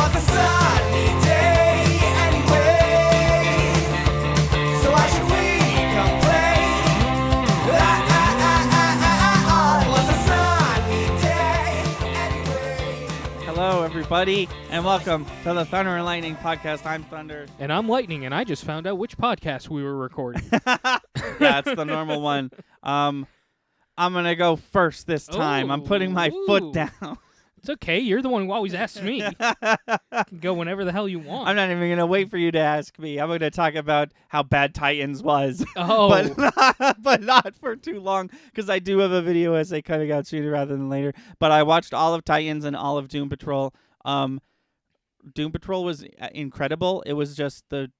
was a sunny day anyway. So why should we complain? It was a sunny day anyway. Hello, everybody, and welcome to the Thunder and Lightning podcast. I'm Thunder. And I'm Lightning, and I just found out which podcast we were recording. Yeah, it's the normal one. I'm going to go first this time. I'm putting my foot down. It's okay. You're the one who always asks me. You can go whenever the hell you want. I'm not even going to wait for you to ask me. I'm going to talk about how bad Titans was. Oh. but not for too long, because I do have a video essay coming out sooner rather than later. But I watched all of Titans and all of Doom Patrol. Doom Patrol was incredible. It was just the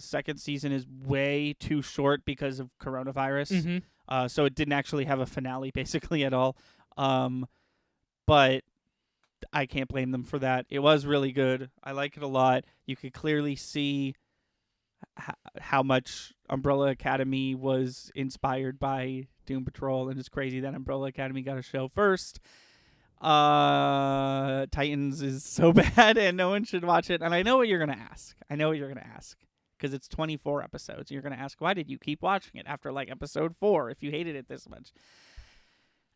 second season is way too short because of coronavirus. Mm-hmm. So it didn't actually have a finale basically at all. But I can't blame them for that. It was really good. I like it a lot. You could clearly see how much Umbrella Academy was inspired by Doom Patrol, and it's crazy that Umbrella Academy got a show first. Titans is so bad and no one should watch it. And I know what you're going to ask. Because it's 24 episodes. You're going to ask, why did you keep watching it after like episode 4 if you hated it this much?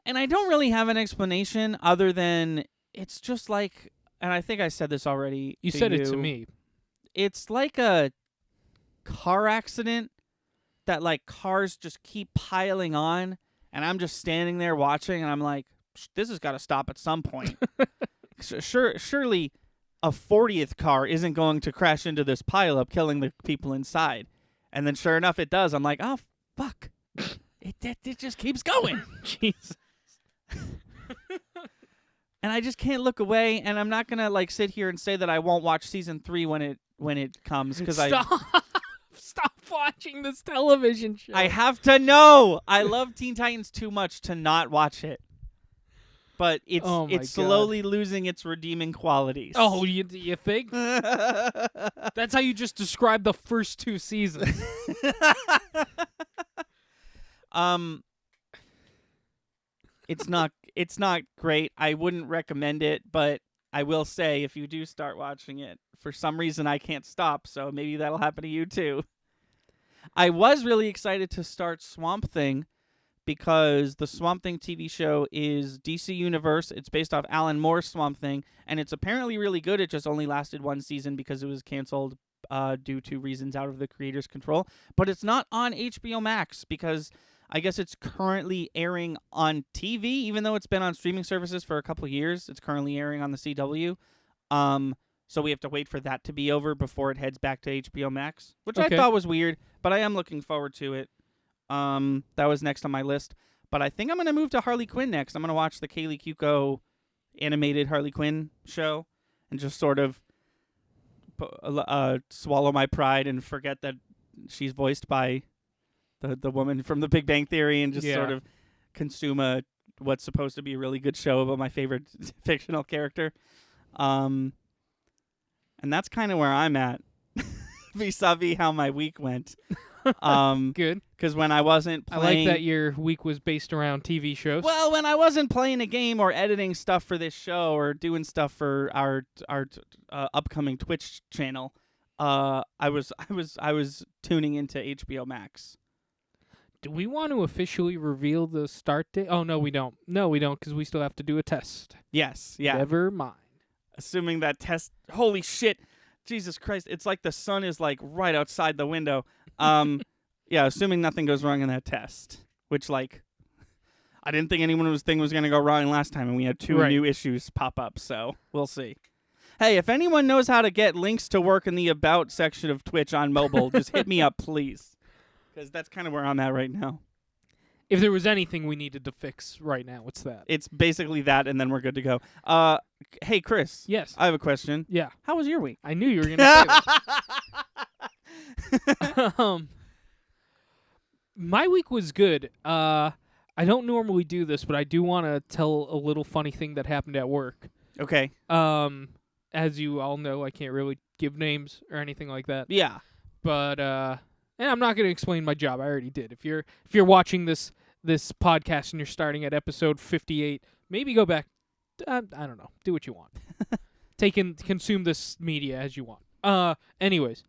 And I don't really have an explanation other than it's just like, and I think I said this already. You said it to me. It's like a car accident that like cars just keep piling on, and I'm just standing there watching, and I'm like, this has got to stop at some point. Surely a 40th car isn't going to crash into this pileup, killing the people inside. And then sure enough, it does. I'm like, oh, fuck. It just keeps going. Jesus. And I just can't look away, and I'm not going to like sit here and say that I won't watch season 3 when it comes, because Stop watching this television show. I have to know. I love Teen Titans too much to not watch it. But it's slowly losing its redeeming qualities. Oh, you think? That's how you just describe the first 2 seasons. It's not great. I wouldn't recommend it, but I will say if you do start watching it, for some reason I can't stop, so maybe that'll happen to you too. I was really excited to start Swamp Thing because the Swamp Thing TV show is DC Universe. It's based off Alan Moore's Swamp Thing, and it's apparently really good. It just only lasted 1 season because it was canceled due to reasons out of the creator's control. But it's not on HBO Max because I guess it's currently airing on TV, even though it's been on streaming services for a couple of years. It's currently airing on the CW. So we have to wait for that to be over before it heads back to HBO Max, which I thought was weird, but I am looking forward to it. That was next on my list. But I think I'm going to move to Harley Quinn next. I'm going to watch the Kaylee Cuoco animated Harley Quinn show and just sort of swallow my pride and forget that she's voiced by the woman from The Big Bang Theory and just sort of consume what's supposed to be a really good show about my favorite fictional character. And that's kind of where I'm at vis-a-vis how my week went. Good. Because when I wasn't playing... I like that your week was based around TV shows. Well, when I wasn't playing a game or editing stuff for this show or doing stuff for our upcoming Twitch channel, I was tuning into HBO Max. Do we want to officially reveal the start date? Oh, no, we don't. No, we don't, because we still have to do a test. Yes, yeah. Never mind. Assuming that test... Holy shit. Jesus Christ. It's like the sun is like right outside the window. Yeah, assuming nothing goes wrong in that test. Which, like, I didn't think anyone's thing was going to go wrong last time, and we had 2 new issues pop up, so we'll see. Hey, if anyone knows how to get links to work in the About section of Twitch on mobile, just hit me up, please. Because that's kind of where I'm at right now. If there was anything we needed to fix right now, it's that. It's basically that, and then we're good to go. Hey, Chris. Yes. I have a question. Yeah. How was your week? I knew you were going to say that. My week was good. I don't normally do this, but I do want to tell a little funny thing that happened at work. Okay. As you all know, I can't really give names or anything like that. Yeah. But and I'm not going to explain my job. I already did. If you're watching this podcast and you're starting at episode 58, maybe go back. I don't know. Do what you want. consume this media as you want. Anyways,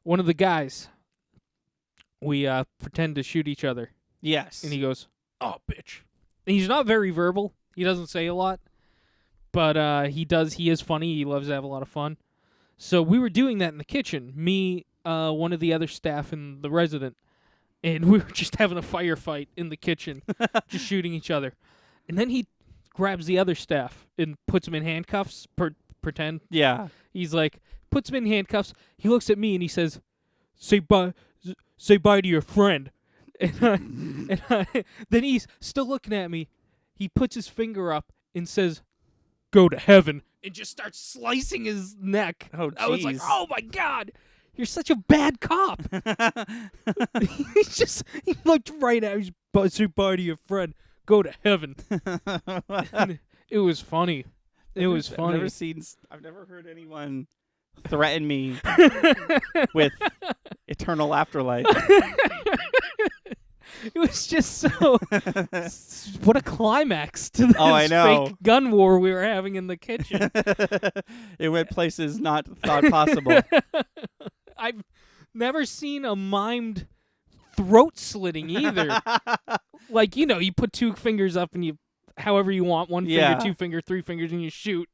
one of the guys, we pretend to shoot each other, Yes. and he goes, "Oh, bitch." And he's not very verbal. He doesn't say a lot, but he does. He is funny. He loves to have a lot of fun. So we were doing that in the kitchen. Me, one of the other staff, and the resident, and we were just having a firefight in the kitchen, just shooting each other. And then he grabs the other staff and puts him in handcuffs. Pretend. Yeah. He's like, puts him in handcuffs. He looks at me and he says, "Say bye to your friend." And then he's still looking at me. He puts his finger up and says, "Go to heaven," and just starts slicing his neck. Oh, I was like, jeez. "Oh my God, you're such a bad cop." He looked right at me. "Say bye to your friend. Go to heaven." And it was funny. It was funny. I've never heard anyone threaten me with eternal afterlife. It was just so. What a climax to this I know. fake gun war we were having in the kitchen. It went places not thought possible. I've never seen a mimed throat slitting either. Like, you put two fingers up and you, however you want, one Yeah. finger, two finger, three fingers, and you shoot.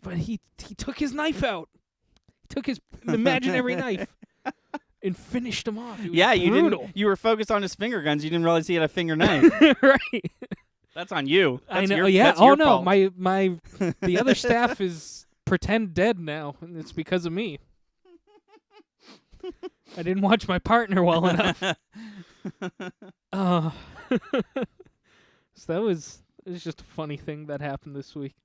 But he took his knife out. He took his imaginary knife and finished him off. It was You brutal. didn't. You were focused on his finger guns. You didn't realize he had a finger knife. Right. That's on you. I That's know. Your, Yeah. That's your no. fault. The other staff is pretend dead now, and it's because of me. I didn't watch my partner well enough. So it was just a funny thing that happened this week.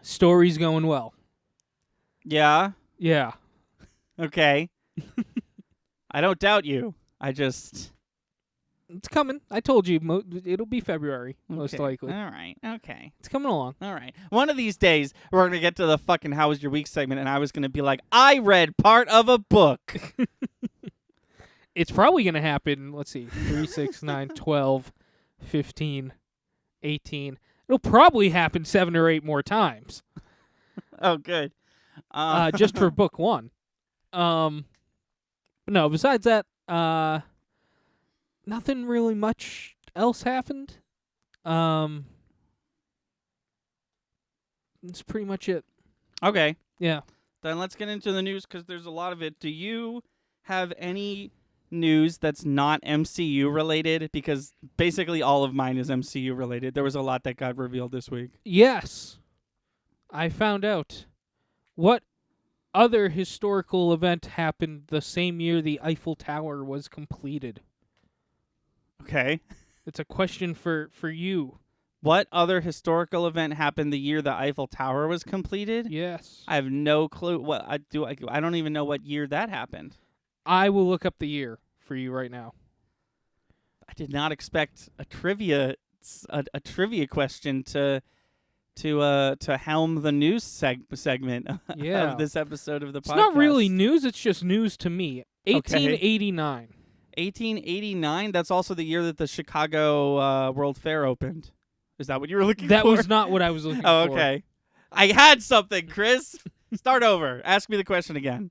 Story's going well. Yeah. Yeah. Okay. I don't doubt you. It's coming. I told you it'll be February, most okay. likely. All right. Okay. It's coming along. All right. One of these days, we're going to get to the fucking How Was Your Week segment, and I was going to be like, I read part of a book. It's probably going to happen, let's see, 3, 6, 9, 12, 15, 18. It'll probably happen 7 or 8 more times. Oh, good. Just for book 1. But no, besides that, nothing really much else happened. That's pretty much it. Okay. Yeah. Then let's get into the news because there's a lot of it. Do you have any news that's not MCU related? Because basically all of mine is MCU related. There was a lot that got revealed this week. Yes. I found out what other historical event happened the same year the Eiffel Tower was completed. Okay. It's a question for you. What other historical event happened the year the Eiffel Tower was completed? Yes. I have no clue. I don't even know what year that happened. I will look up the year for you right now. I did not expect a trivia question to helm the news segment Yeah. of this episode of the podcast. It's not really news, it's just news to me. 1889. 1889. That's also the year that the Chicago World Fair opened. Is that what you were looking That for? was not what I was looking Oh, for. okay. I had something, Chris. Start over. Ask me the question again.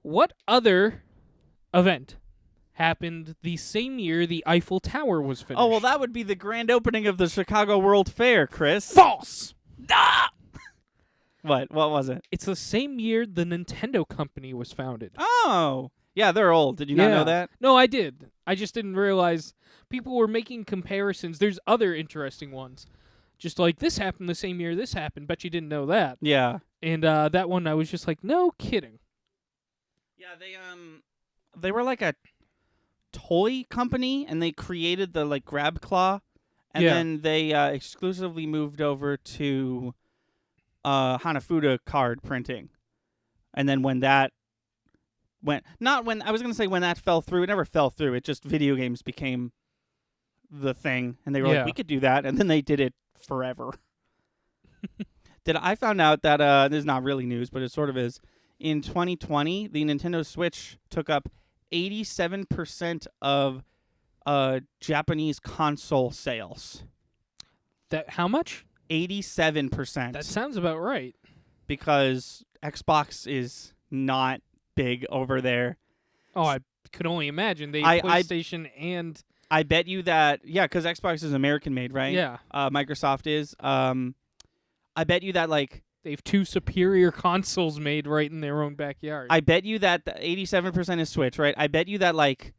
What other event happened the same year the Eiffel Tower was finished? Oh, well, that would be the grand opening of the Chicago World Fair, Chris. False! Ah! What? What was it? It's the same year the Nintendo company was founded. Oh. Yeah, they're old. Did you not know that? No, I did. I just didn't realize people were making comparisons. There's other interesting ones. Just like, this happened the same year this happened. Bet you didn't know that. Yeah. And that one, I was just like, no kidding. Yeah, they were like a toy company, and they created the like grab claw, and Yeah. then they exclusively moved over to Hanafuda card printing, and then when that when that fell through, it never fell through. It just video games became the thing, and they were Yeah. like, we could do that, and then they did it forever. I found out that this is not really news, but it sort of is. In 2020, the Nintendo Switch took up 87% of Japanese console sales. That how much? 87%. That sounds about right. Because Xbox is not big over there. Oh, I could only imagine. They I- PlayStation and I bet you that, because Xbox is American made, right? yeah, Microsoft is. I bet you that, like, they have 2 superior consoles made right in their own backyard. I bet you that the 87% is Switch, right? I bet you that, like,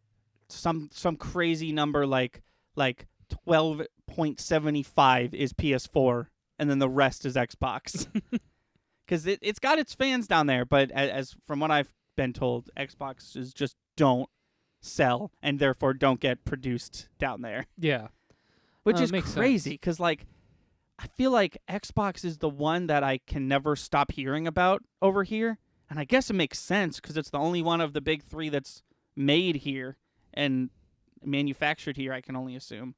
some crazy number like 12.75 is PS4, and then the rest is Xbox. Because it's got its fans down there, but as from what I've been told, Xboxes just don't sell and therefore don't get produced down there, yeah, which is makes crazy. Because like, I feel like Xbox is the one that I can never stop hearing about over here, and I guess it makes sense because it's the only one of the big 3 that's made here and manufactured here. I can only assume.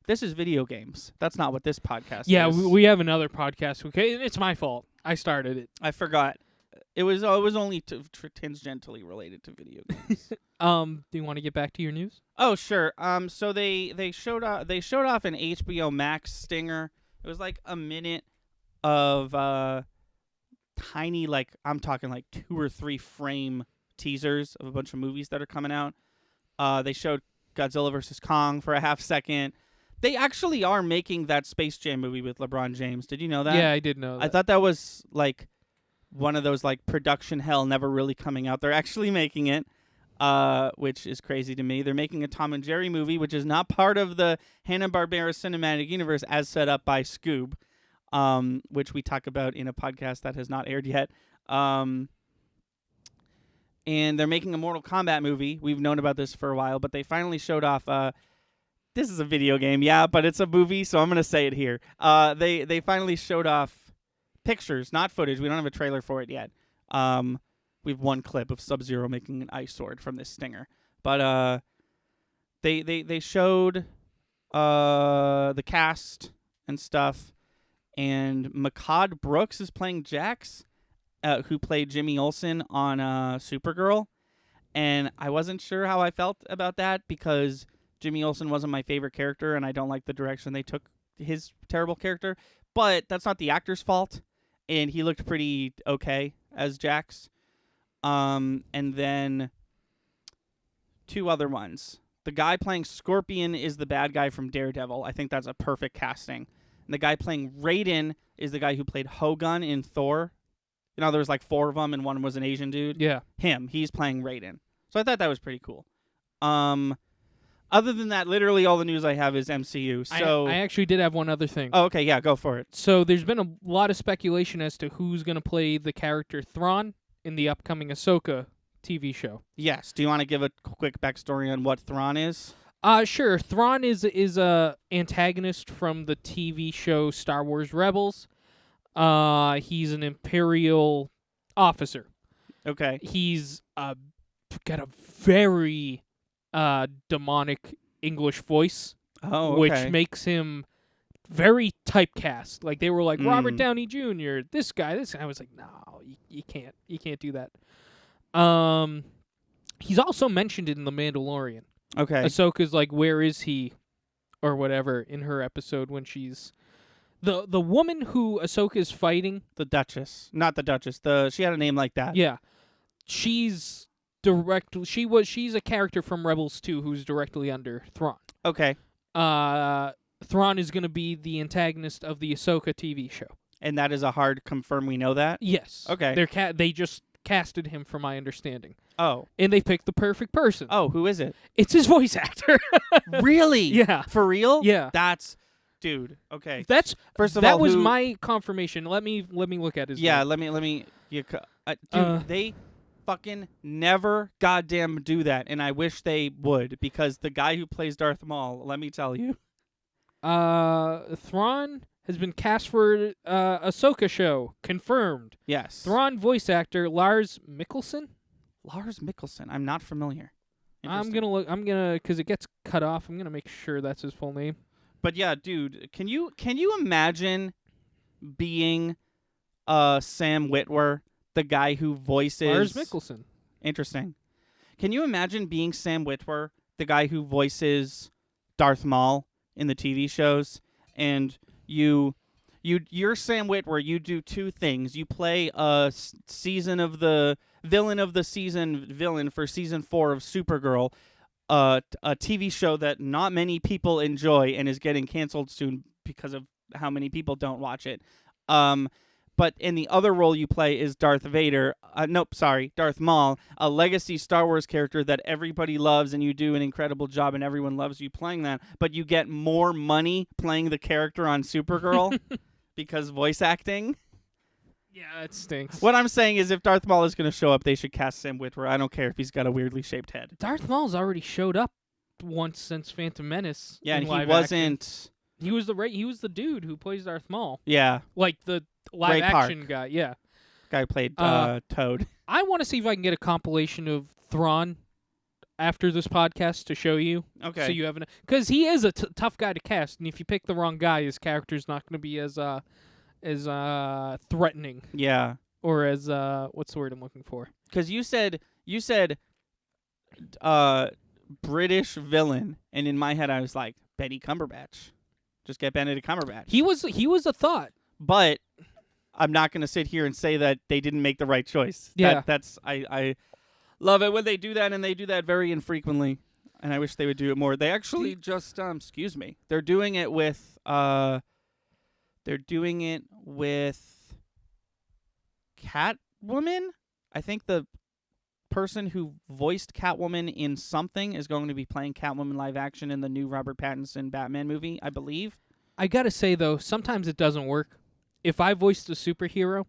This is video games. That's not what this podcast yeah. is. We have another podcast. Okay, and it's my fault. I started it. I forgot. It was only tangentially related to video games. Do you want to get back to your news? Oh, sure. So they showed off an HBO Max Stinger. It was like a minute of tiny, like, I'm talking like 2 or 3 frame teasers of a bunch of movies that are coming out. They showed Godzilla vs. Kong for a half second. They actually are making that Space Jam movie with LeBron James. Did you know that? Yeah, I did know that. I thought that was like one of those like production hell never really coming out. They're actually making it, which is crazy to me. They're making a Tom and Jerry movie, which is not part of the Hanna-Barbera cinematic universe as set up by Scoob, which we talk about in a podcast that has not aired yet. And they're making a Mortal Kombat movie. We've known about this for a while, but they finally showed off. This is a video game, yeah, but it's a movie, so I'm gonna say it here. They finally showed off pictures, not footage. We don't have a trailer for it yet. We've one clip of Sub-Zero making an ice sword from this stinger, but they showed the cast and stuff, and Makad Brooks is playing Jax, who played Jimmy Olsen on Supergirl, and I wasn't sure how I felt about that because Jimmy Olsen wasn't my favorite character, and I don't like the direction they took his terrible character. But that's not the actor's fault, and he looked pretty okay as Jax. And then 2 other ones. The guy playing Scorpion is the bad guy from Daredevil. I think that's a perfect casting. And the guy playing Raiden is the guy who played Hogun in Thor. You know, there was like 4 of them, and one was an Asian dude. Yeah. Him. He's playing Raiden. So I thought that was pretty cool. Other than that, literally all the news I have is MCU. So I actually did have one other thing. Oh, okay, yeah, go for it. So there's been a lot of speculation as to who's going to play the character Thrawn in the upcoming Ahsoka TV show. Yes. Do you want to give a quick backstory on what Thrawn is? Sure. Thrawn is a antagonist from the TV show Star Wars Rebels. He's an Imperial officer. Okay. He's got a very demonic English voice, Oh, okay. which makes him very typecast. Like they were like Robert Mm. Downey Jr., this guy. I was like, no, you can't do that. He's also mentioned in The Mandalorian. Okay. Ahsoka's like, where is he, or whatever in her episode when she's the woman who Ahsoka's fighting. The Duchess. Not the Duchess. She had a name like that. Yeah, she's a character from Rebels 2 who's directly under Thrawn. Okay. Thrawn is going to be the antagonist of the Ahsoka TV show. And that is a hard confirm we know that? Yes. Okay. They just casted him, from my understanding. Oh. And they picked the perfect person. Oh, who is it? It's his voice actor. Really? Yeah. For real? Yeah. That's... Dude, okay. That's First of that all, was who- my confirmation. Let me look at his Yeah, name. let me... dude, they fucking never goddamn do that, and I wish they would, because the guy who plays Darth Maul, let me tell you. Thrawn has been cast for Ahsoka show. Confirmed. Yes. Thrawn voice actor Lars Mikkelsen. Lars Mikkelsen. I'm not familiar. I'm Interesting. gonna look. I'm gonna, because it gets cut off. I'm gonna make sure that's his full name. But yeah, dude, can you imagine being Sam Witwer, the guy who voices Lars Mikkelsen. Interesting. Can you imagine being Sam Witwer, the guy who voices Darth Maul in the TV shows, and you're Sam Witwer. You do two things. You play a season of the villain of the season villain for season 4 of Supergirl, a TV show that not many people enjoy and is getting canceled soon because of how many people don't watch it. But in the other role you play is Darth Maul, a legacy Star Wars character that everybody loves, and you do an incredible job, and everyone loves you playing that. But you get more money playing the character on Supergirl because voice acting. Yeah, it stinks. What I'm saying is, if Darth Maul is going to show up, they should cast Sam Witwer. I don't care if he's got a weirdly shaped head. Darth Maul's already showed up once since Phantom Menace. Yeah, in and he live wasn't. Action. He was the dude who plays Darth Maul. Yeah, Like the live Ray action Park. guy. Yeah. guy who played Toad. I want to see if I can get a compilation of Thrawn after this podcast to show you. Okay. So you have because he is a tough guy to cast, and if you pick the wrong guy, his character's not going to be as threatening. Yeah. Or as what's the word I'm looking for? Because you said British villain, and in my head I was like Benny Cumberbatch. Just get Benedict Cumberbatch. He was a thought. But I'm not going to sit here and say that they didn't make the right choice. Yeah. I love it when they do that, and they do that very infrequently. And I wish they would do it more. They actually just excuse me. They're doing it with Catwoman. I think the person who voiced Catwoman in something is going to be playing Catwoman live action in the new Robert Pattinson Batman movie, I believe. I gotta say though, sometimes it doesn't work. If I voiced a superhero,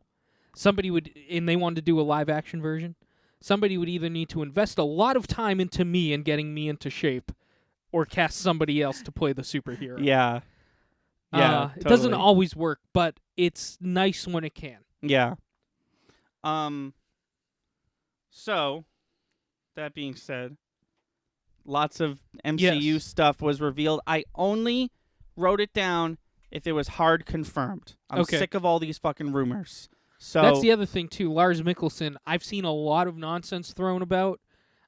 somebody would, and they wanted to do a live action version, somebody would either need to invest a lot of time into me and getting me into shape, or cast somebody else to play the superhero. Yeah. Yeah. It doesn't totally. always work, but it's nice when it can. Yeah. So, that being said, lots of MCU Yes. stuff was revealed. I only wrote it down if it was hard confirmed. I'm Okay. sick of all these fucking rumors. So That's the other thing too. Lars Mikkelsen, I've seen a lot of nonsense thrown about.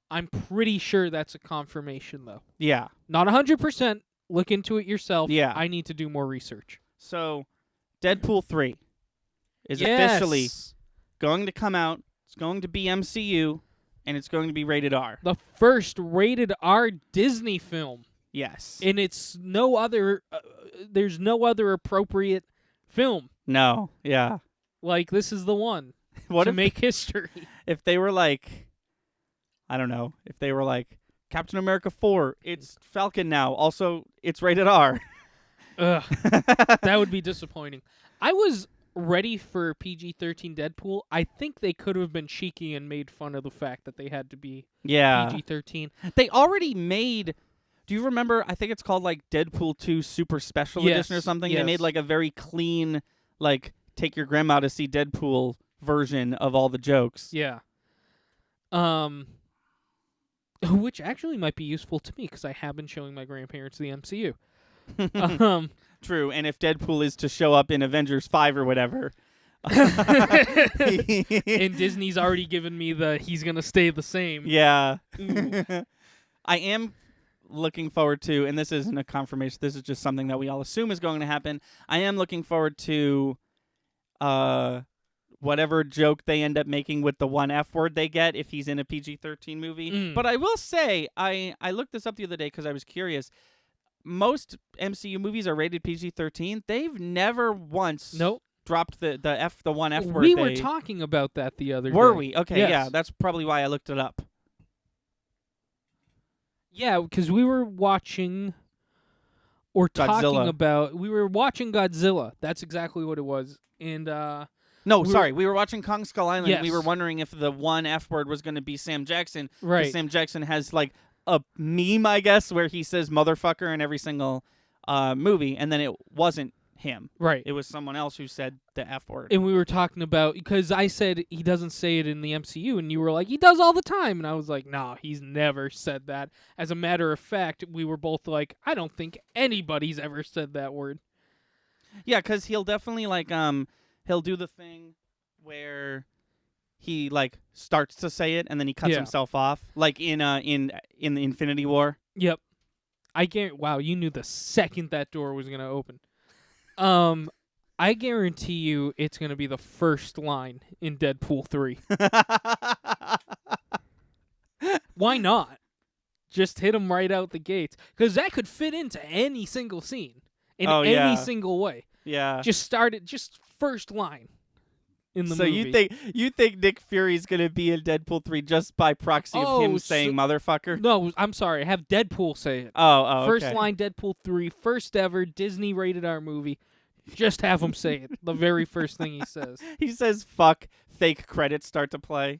I'm pretty sure that's a confirmation though. yeah. Not 100%. Look into it yourself. Yeah. I need to do more research. So, Deadpool 3 is Yes. officially going to come out. It's going to be MCU, and it's going to be rated R. The first rated R Disney film. Yes. And it's no other there's no other appropriate film. No. Yeah. Like this is the one What to if make history. if they were like, I don't know, if they were like, Captain America 4, it's Falcon now. Also, it's rated R. Ugh. That would be disappointing. I was ready for PG-13 Deadpool. I think they could have been cheeky and made fun of the fact that they had to be Yeah. PG-13. They already made, do you remember, I think it's called like Deadpool 2 Super Special Yes, Edition or something? They yes. made like a very clean, like, take your grandma to see Deadpool version of all the jokes. Yeah. Which actually might be useful to me because I have been showing my grandparents the MCU. True, and if Deadpool is to show up in Avengers 5 or whatever. And Disney's already given me the he's going to stay the same. Yeah. Ooh. I am looking forward to, and this isn't a confirmation, this is just something that we all assume is going to happen. I am looking forward to whatever joke they end up making with the one F word they get if he's in a PG-13 movie. Mm. But I will say, I looked this up the other day because I was curious. Most MCU movies are rated PG-13. They've never once Nope. dropped the one F word. We were talking about that the other day. Were we? Okay, Yes. yeah, that's probably why I looked it up. Yeah, because we were watching or talking Godzilla. about. We were watching Godzilla. That's exactly what it was. And No, We were- sorry. We were watching Kong Skull Island. Yes. And we were wondering if the one F word was going to be Sam Jackson. 'Cause right, Sam Jackson has like a meme, I guess, where he says motherfucker in every single movie, and then it wasn't him. right. It was someone else who said the F word. And we were talking about because I said he doesn't say it in the MCU, and you were like he does all the time, and I was like, no, he's never said that. As a matter of fact, we were both like, I don't think anybody's ever said that word. Yeah, because he'll definitely like he'll do the thing where he like starts to say it and then he cuts Yeah. himself off, like in the Infinity War. Yep. Wow, you knew the second that door was gonna open. I guarantee you it's gonna be the first line in Deadpool 3. Why not? Just hit him right out the gates, because that could fit into any single scene in any single way. Yeah. Just start it. Just first line in the so movie. you think Nick Fury's gonna be in Deadpool 3 just by proxy of him saying motherfucker? No, I'm sorry. Have Deadpool say it. Oh, First okay. line Deadpool 3, first ever Disney rated R movie. Just have him say it. The very first thing he says. He says fuck, fake credits start to play.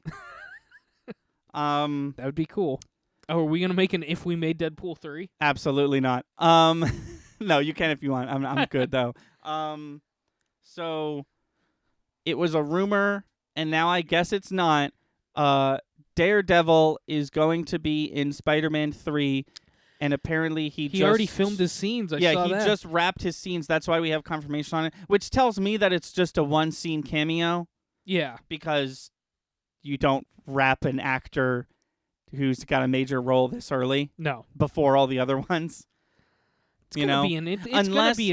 That would be cool. Oh, are we gonna make an If We Made Deadpool 3? Absolutely not. No, you can if you want. I'm good though. So it was a rumor, and now I guess it's not. Daredevil is going to be in Spider-Man 3, and apparently he just already filmed his scenes. I saw that. He just wrapped his scenes. That's why we have confirmation on it, which tells me that it's just a one-scene cameo. Yeah, because you don't wrap an actor who's got a major role this early. No, before all the other ones. It's gonna be an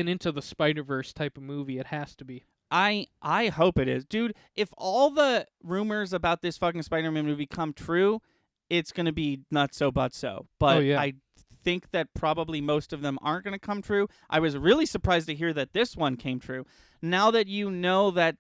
Into the Spider-Verse type of movie. It has to be. I hope it is. Dude, if all the rumors about this fucking Spider-Man movie come true, it's going to be not so but so. But I think that probably most of them aren't going to come true. I was really surprised to hear that this one came true. Now that you know that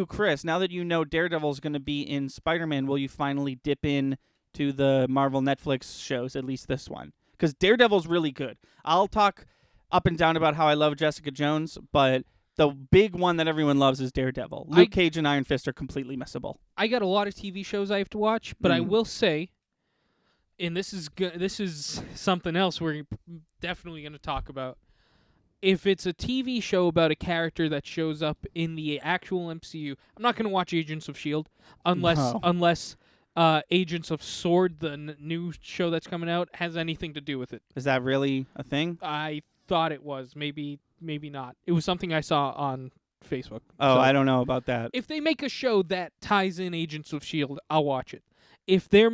Chris, now that you know Daredevil's going to be in Spider-Man, will you finally dip in to the Marvel Netflix shows, at least this one? Because Daredevil's really good. I'll talk up and down about how I love Jessica Jones, but the big one that everyone loves is Daredevil. Luke Cage and Iron Fist are completely missable. I got a lot of TV shows I have to watch, but I will say, and this is something else we're definitely going to talk about. If it's a TV show about a character that shows up in the actual MCU, I'm not going to watch Agents of S.H.I.E.L.D. unless Agents of S.W.O.R.D., the new show that's coming out, has anything to do with it. Is that really a thing? I thought it was. Maybe not. It was something I saw on Facebook. Oh, so I don't know about that. if they make a show that ties in Agents of S.H.I.E.L.D., I'll watch it. If they're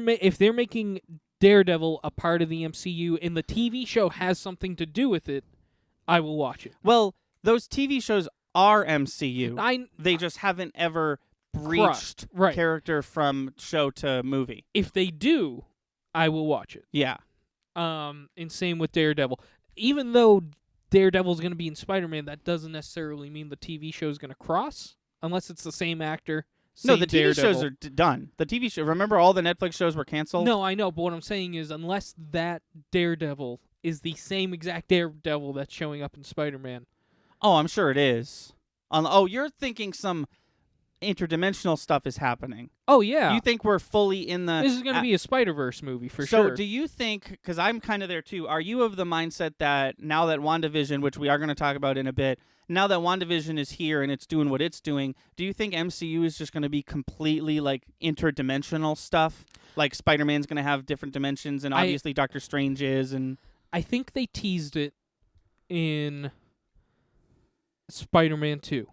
making Daredevil a part of the MCU and the TV show has something to do with it, I will watch it. Well, those TV shows are MCU. They just haven't ever breached character from show to movie. If they do, I will watch it. Yeah. And same with Daredevil. Even though Daredevil's going to be in Spider-Man, that doesn't necessarily mean the TV show is going to cross, unless it's the same actor. No, the TV shows are done. The TV show. Remember, all the Netflix shows were canceled. No, I know, but what I'm saying is, unless that Daredevil is the same exact Daredevil that's showing up in Spider-Man. Oh, I'm sure it is. You're thinking some interdimensional stuff is happening. Oh, yeah. You think we're fully in the... This is going to be a Spider-Verse movie, for sure. So do you think, because I'm kind of there too, are you of the mindset that now that WandaVision, which we are going to talk about in a bit, now that WandaVision is here and it's doing what it's doing, do you think MCU is just going to be completely like interdimensional stuff? Like Spider-Man's going to have different dimensions and obviously Doctor Strange is and... I think they teased it in Spider-Man 2.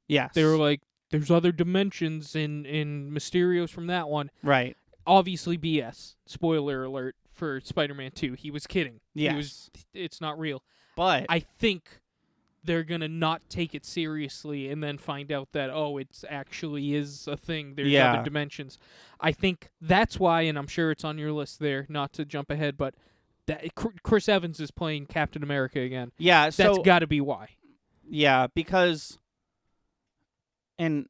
Yes. They were like, there's other dimensions in Mysterio's from that one. Right. Obviously BS. Spoiler alert for Spider-Man 2. He was kidding. Yes. It's not real. But I think they're going to not take it seriously and then find out that, it actually is a thing. There's other dimensions. I think that's why, and I'm sure it's on your list there, not to jump ahead, but Chris Evans is playing Captain America again. Yeah. That's got to be why. Yeah, because... And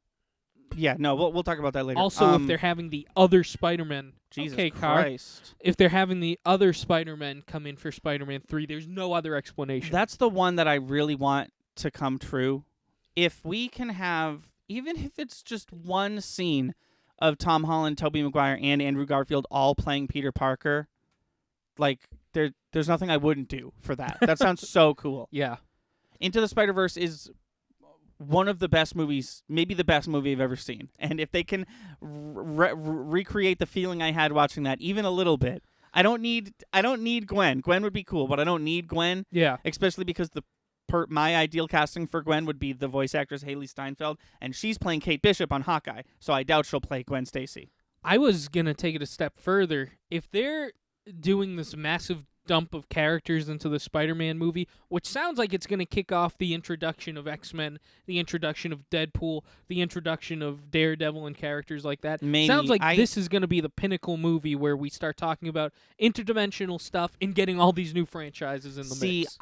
yeah, no, we'll talk about that later. Also, if they're having the other Spider-Man, Jesus Christ, if they're having the other Spider-Man come in for Spider-Man 3, there's no other explanation. That's the one that I really want to come true. If we can have, even if it's just one scene of Tom Holland, Tobey Maguire, and Andrew Garfield all playing Peter Parker, like there's nothing I wouldn't do for that. That sounds so cool. Yeah, Into the Spider-Verse is one of the best movies, maybe the best movie I've ever seen. And if they can recreate the feeling I had watching that even a little bit, I don't need Gwen. Gwen would be cool, but I don't need Gwen. Yeah. Especially because my ideal casting for Gwen would be the voice actress Haley Steinfeld, and she's playing Kate Bishop on Hawkeye, so I doubt she'll play Gwen Stacy. I was going to take it a step further. If they're doing this massive dump of characters into the Spider-Man movie, which sounds like it's going to kick off the introduction of X-Men, the introduction of Deadpool, the introduction of Daredevil and characters like that. Maybe. Sounds like this is going to be the pinnacle movie where we start talking about interdimensional stuff and getting all these new franchises in the mix.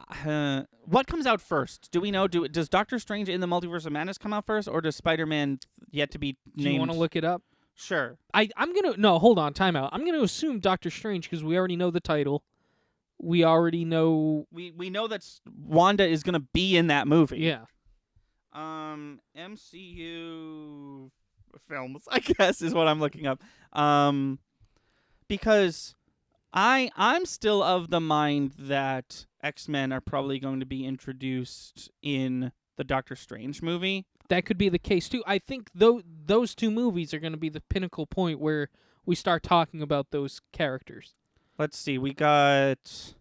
What comes out first? Do we know? Does Doctor Strange in the Multiverse of Madness come out first, or does Spider-Man yet to be named? Do you want to look it up? Sure. Hold on, time out. I'm gonna assume Doctor Strange because we already know the title. We already know. We know that Wanda is gonna be in that movie. Yeah. MCU films, I guess, is what I'm looking up. Because I'm still of the mind that X-Men are probably going to be introduced in the Doctor Strange movie. That could be the case too. I think those two movies are going to be the pinnacle point where we start talking about those characters. Let's see. We got.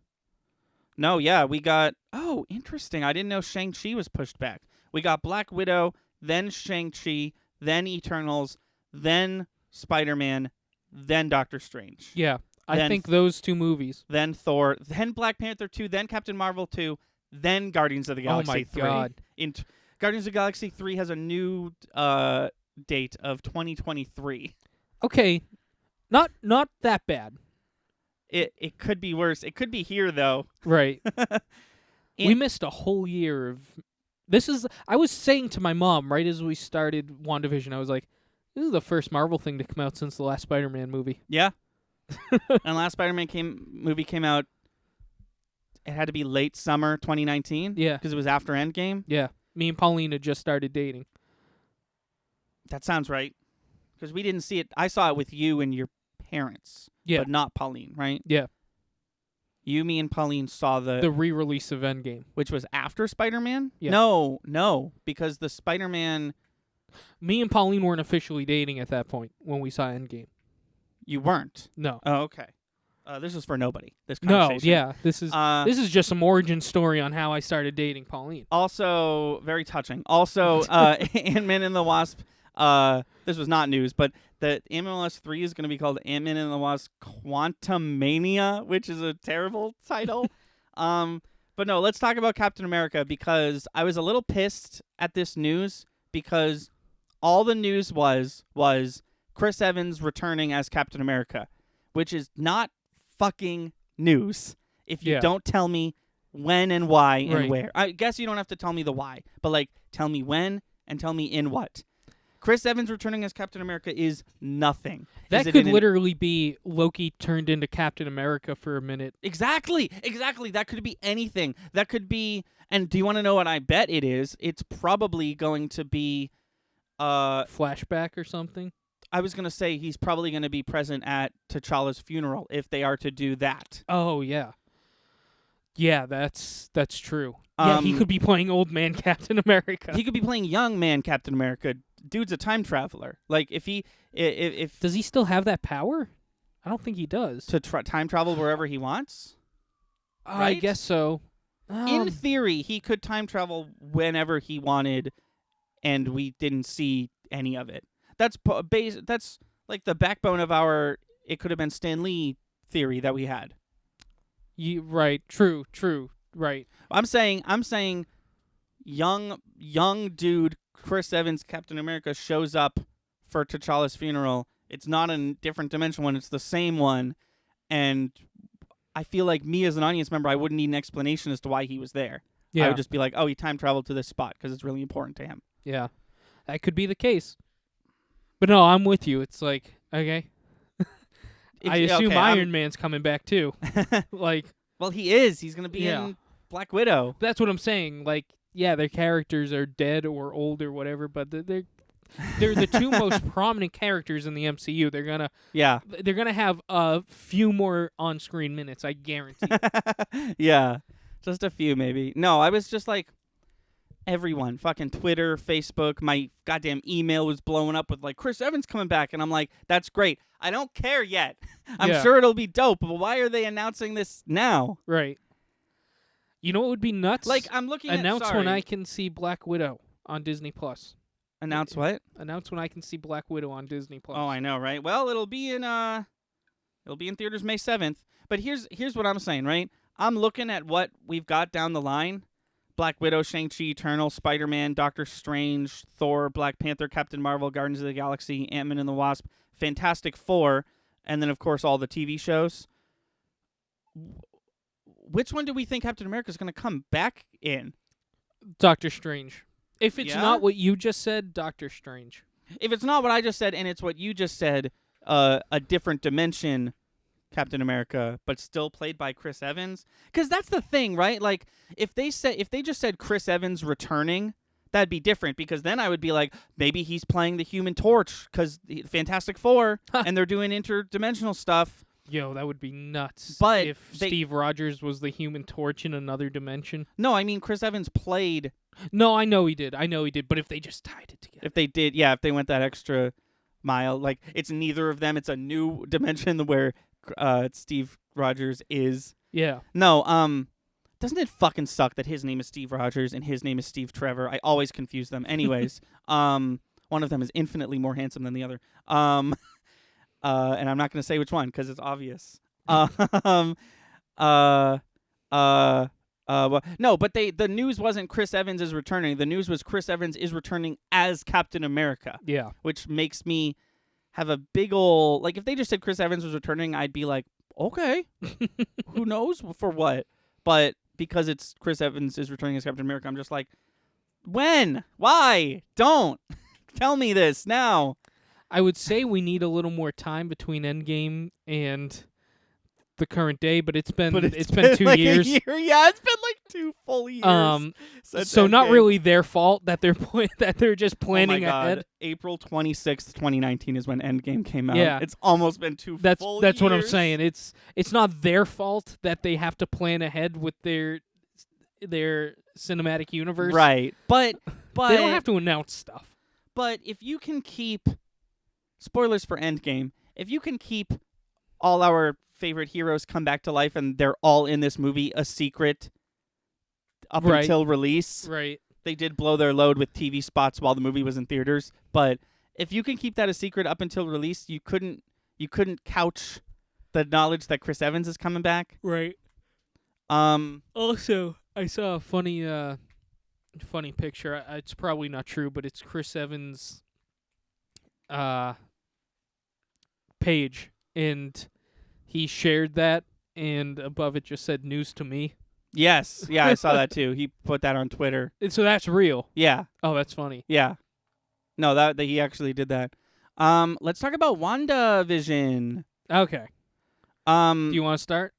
Oh, interesting. I didn't know Shang-Chi was pushed back. We got Black Widow, then Shang-Chi, then Eternals, then Spider-Man, then Doctor Strange. Yeah, I think those two movies. Then Thor, then Black Panther 2, then Captain Marvel 2, then Guardians of the Galaxy 3. Oh my God. Guardians of the Galaxy 3 has a new date of 2023. Okay, not that bad. It could be worse. It could be here though. Right. We missed a whole year of. I was saying to my mom right as we started WandaVision, I was like, "This is the first Marvel thing to come out since the last Spider-Man movie." Yeah. And last Spider-Man movie came out. It had to be late summer 2019. Yeah, because it was after Endgame. Yeah. Me and Pauline had just started dating. That sounds right. Because we didn't see it. I saw it with you and your parents. Yeah. But not Pauline, right? Yeah. You, me, and Pauline saw the re-release of Endgame. Which was after Spider-Man? Yeah. No. Because the Spider-Man... Me and Pauline weren't officially dating at that point when we saw Endgame. You weren't? No. Oh, okay. This is for nobody. This No, conversation. yeah. This is just some origin story on how I started dating Pauline. Also, very touching. Also, Ant-Man and the Wasp. This was not news, but the Ant-Man and the Wasp 3 is going to be called Ant-Man and the Wasp Quantumania, which is a terrible title. But no, let's talk about Captain America because I was a little pissed at this news because all the news was Chris Evans returning as Captain America, which is not fucking news if you don't tell me when and why and where. I guess you don't have to tell me the why, but tell me when and tell me in what. Chris Evans returning as Captain America is nothing. That could literally be Loki turned into Captain America for a minute. Exactly. That could be anything. That could be, and do you want to know what I bet it is? It's probably going to be flashback or something. I was going to say he's probably going to be present at T'Challa's funeral if they are to do that. Oh, yeah. Yeah, that's true. Yeah, he could be playing old man Captain America. He could be playing young man Captain America. Dude's a time traveler. If does he still have that power? I don't think he does. To time travel wherever he wants? I guess so. In theory, he could time travel whenever he wanted, and we didn't see any of it. That's like the backbone of our it could have been Stan Lee theory that we had. Right. True. Right. I'm saying young dude Chris Evans Captain America shows up for T'Challa's funeral. It's not a different dimension one, it's the same one, and I feel like me as an audience member, I wouldn't need an explanation as to why he was there. Yeah. I would just be like, oh, he time traveled to this spot because it's really important to him. Yeah. That could be the case. But no, I'm with you. It's like, okay. I assume Iron Man's coming back too. Well, he is. He's going to be in Black Widow. That's what I'm saying. Their characters are dead or old or whatever, but they're the two most prominent characters in the MCU. They're gonna have a few more on-screen minutes, I guarantee. Yeah, just a few maybe. No, I was just like, everyone, fucking Twitter, Facebook, my goddamn email was blowing up with Chris Evans coming back, and I'm like, that's great. I don't care yet. I'm sure it'll be dope, but why are they announcing this now? Right. You know what would be nuts? I'm looking Announce when I can see Black Widow on Disney Plus. Announce what? Announce when I can see Black Widow on Disney Plus. Oh, I know, right? Well, it'll be in theaters May 7th. But here's what I'm saying, right? I'm looking at what we've got down the line. Black Widow, Shang-Chi, Eternal, Spider-Man, Doctor Strange, Thor, Black Panther, Captain Marvel, Guardians of the Galaxy, Ant-Man and the Wasp, Fantastic Four, and then, of course, all the TV shows. Which one do we think Captain America is going to come back in? Doctor Strange. If it's Yeah? not what you just said, Doctor Strange. If it's not what I just said and it's what you just said, a different dimension Captain America, but still played by Chris Evans. Because that's the thing, right? Like, if they just said Chris Evans returning, that'd be different. Because then I would be like, maybe he's playing the Human Torch because Fantastic Four, and they're doing interdimensional stuff. Yo, that would be nuts. But if they- Steve Rogers was the Human Torch in another dimension. No, I mean Chris Evans played. No, I know he did. But if they just tied it together. If they did, yeah, if they went that extra mile, like it's neither of them. It's a new dimension where Steve Rogers is. Yeah. No, doesn't it fucking suck that his name is Steve Rogers and his name is Steve Trevor? I always confuse them. Anyways, one of them is infinitely more handsome than the other. And I'm not going to say which one because it's obvious. Well, no, but the news wasn't Chris Evans is returning. The news was Chris Evans is returning as Captain America, Yeah. which makes me have a big ol' like if they just said Chris Evans was returning, I'd be like, okay, who knows for what? But because it's Chris Evans is returning as Captain America, I'm just like, when? Why? Don't tell me this now. I would say we need a little more time between Endgame and the current day, but it's been it's been 2 like years. A year. Yeah, it's been like 2 full years. since So not Endgame. really their fault that they're just planning oh my God. ahead. April 26th, 2019 is when Endgame came out. Yeah. It's almost been 2 That's full what I'm years. saying. It's not their fault that they have to plan ahead with their cinematic universe. Right. But They don't have to announce stuff. But if you can keep spoilers for Endgame, if you can keep all our favorite heroes come back to life and they're all in this movie a secret up Right. until release. Right. They did blow their load with TV spots while the movie was in theaters, but if you can keep that a secret up until release, you couldn't couch the knowledge that Chris Evans is coming back. Right. Um Also, I saw a funny picture. It's probably not true, but it's Chris Evans' page, and he shared that, and above it just said "news to me." yes, yeah, I saw that too. He put that on Twitter. And so that's real. Yeah. Oh, that's funny. Yeah. No, that he actually did that. Let's talk about WandaVision. Okay. Do you want to start?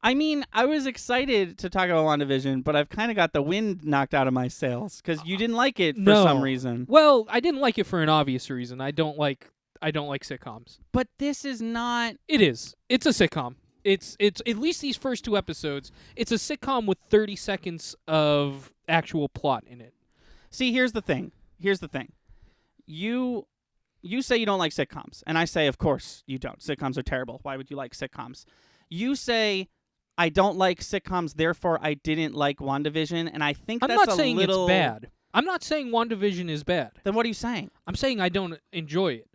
I mean, I was excited to talk about WandaVision, but I've kind of got the wind knocked out of my sails because you didn't like it for No. some reason. Well, I didn't like it for an obvious reason. I don't like sitcoms. But this is not. It is. It's a sitcom. It's at least these first 2 episodes. It's a sitcom with 30 seconds of actual plot in it. See, here's the thing. You say you don't like sitcoms, and I say, of course you don't. Sitcoms are terrible. Why would you like sitcoms? You say, I don't like sitcoms, therefore I didn't like WandaVision, and I think I'm that's not a saying little... it's bad. I'm not saying WandaVision is bad. Then what are you saying? I'm saying I don't enjoy it.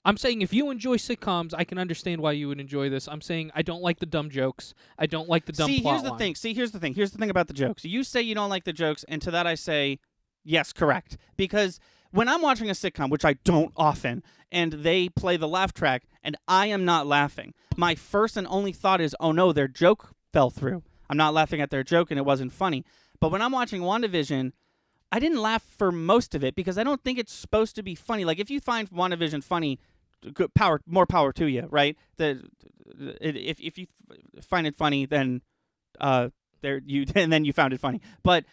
I'm saying if you enjoy sitcoms, I can understand why you would enjoy this. I'm saying I don't like the dumb jokes. I don't like the dumb plot here's the line. thing. Here's the thing about the jokes. You say you don't like the jokes, and to that I say, yes, correct. Because when I'm watching a sitcom, which I don't often, and they play the laugh track, and I am not laughing, my first and only thought is, oh no, their joke fell through. I'm not laughing at their joke, and it wasn't funny. But when I'm watching WandaVision, I didn't laugh for most of it because I don't think it's supposed to be funny. Like, if you find WandaVision funny, more power to you, right? If you find it funny, then and then you found it funny. But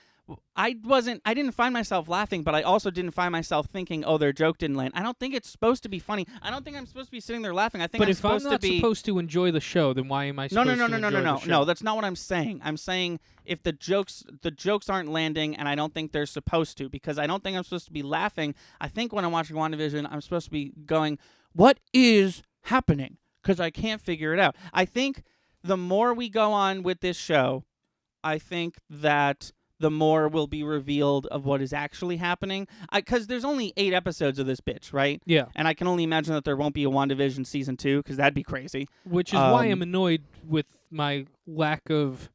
I didn't find myself laughing, but I also didn't find myself thinking, oh, their joke didn't land. I don't think it's supposed to be funny. I don't think I'm supposed to be sitting there laughing. I think But I'm if I'm supposed not to be supposed to enjoy the show, then why am I supposed to enjoy the show? No, that's not what I'm saying. I'm saying if the jokes aren't landing, and I don't think they're supposed to, because I don't think I'm supposed to be laughing. I think when I'm watching WandaVision, I'm supposed to be going, what is happening? Because I can't figure it out. I think the more we go on with this show, I think that the more will be revealed of what is actually happening. Because there's only 8 episodes of this bitch, right? Yeah. And I can only imagine that there won't be a WandaVision season 2, because that'd be crazy. Which is why I'm annoyed with my lack of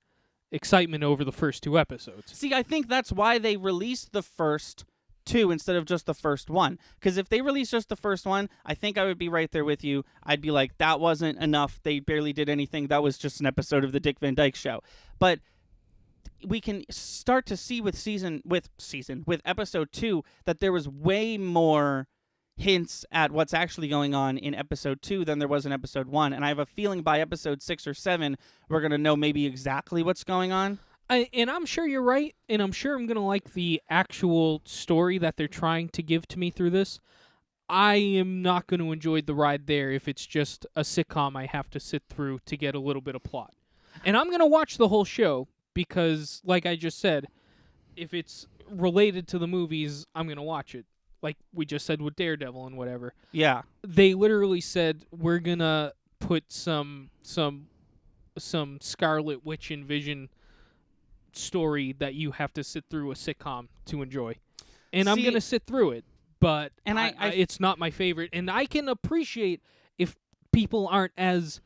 excitement over the first 2 episodes. See, I think that's why they released the first 2 instead of just the first one. Because if they released just the first one, I think I would be right there with you. I'd be like, that wasn't enough. They barely did anything. That was just an episode of the Dick Van Dyke Show. But we can start to see with episode 2 that there was way more hints at what's actually going on in episode 2 than there was in episode 1. And I have a feeling by episode 6 or 7, we're going to know maybe exactly what's going on. And I'm sure you're right, and I'm sure I'm going to like the actual story that they're trying to give to me through this. I am not going to enjoy the ride there if it's just a sitcom I have to sit through to get a little bit of plot. And I'm going to watch the whole show because, like I just said, if it's related to the movies, I'm going to watch it. Like we just said with Daredevil and whatever. Yeah. They literally said, we're going to put some Scarlet Witch and Vision story that you have to sit through a sitcom to enjoy. And I'm going to sit through it, but it's not my favorite. And I can appreciate if people aren't as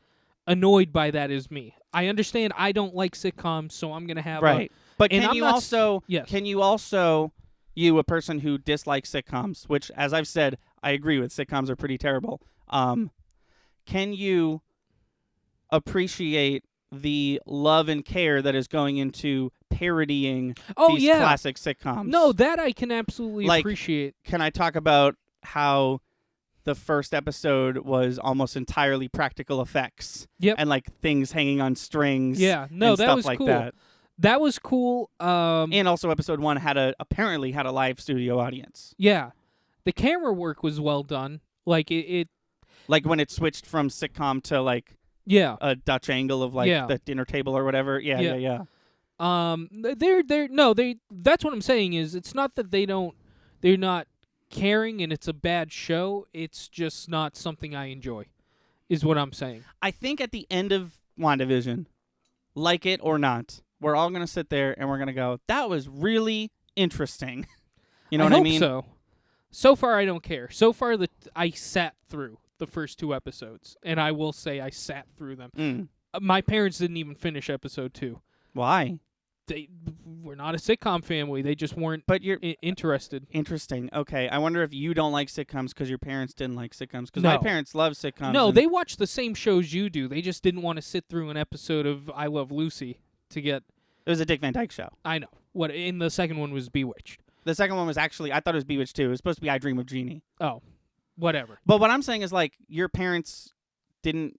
annoyed by that as me. I understand I don't like sitcoms, so I'm going to have right. But and can I'm you not also yes. can you also you a person who dislikes sitcoms, which as I've said, I agree with, sitcoms are pretty terrible. Can you appreciate the love and care that is going into parodying these classic sitcoms? No, that I can absolutely Like, appreciate. Can I talk about how the first episode was almost entirely practical effects? Yep. And like things hanging on strings. Yeah, no, and that stuff was like cool. that. That was cool. And also episode 1 apparently had a live studio audience. Yeah. The camera work was well done. Like it Like when it switched from sitcom to like yeah. a Dutch angle of like the dinner table or whatever. Yeah. That's what I'm saying is it's not that they're not caring and it's a bad show. It's just not something I enjoy, is what I'm saying. I think at the end of WandaVision, like it or not, we're all going to sit there and we're going to go, that was really interesting. You know what I mean? So far, I don't care. So far, I sat through the first 2 episodes, and I will say I sat through them. My parents didn't even finish episode 2. Why? They were not a sitcom family. They just weren't interested. Interesting. Okay. I wonder if you don't like sitcoms because your parents didn't like sitcoms. Because my parents love sitcoms. No, they watch the same shows you do. They just didn't want to sit through an episode of I Love Lucy to get... It was a Dick Van Dyke Show. I know. And the second one was Bewitched. The second one was actually, I thought it was Bewitched too. It was supposed to be I Dream of Jeannie. Oh, whatever. But what I'm saying is like your parents didn't